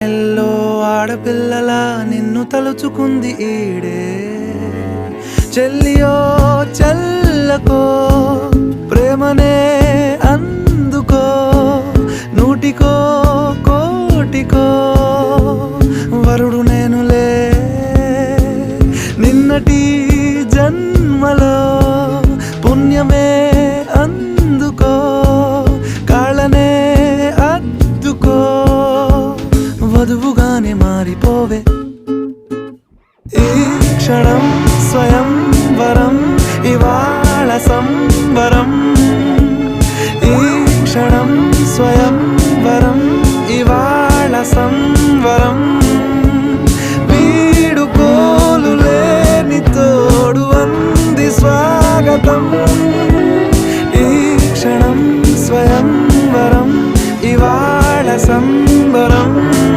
yellow ఆడపిల్లలా నిన్ను తలుచుకుంది ఈడే చెల్లియో చెల్లకో ప్రేమనే అందుకో నూటికో కోటికో వరుడు నేనులే నిన్నటి జన్మలో పుణ్యమే అందుకో కాళ్ళనే అద్దుకో వధువుగానే మారిపోవే ఈ క్షణం స్వయం వరం ఇవాళ సంబరం ఈ క్షణం స్వయం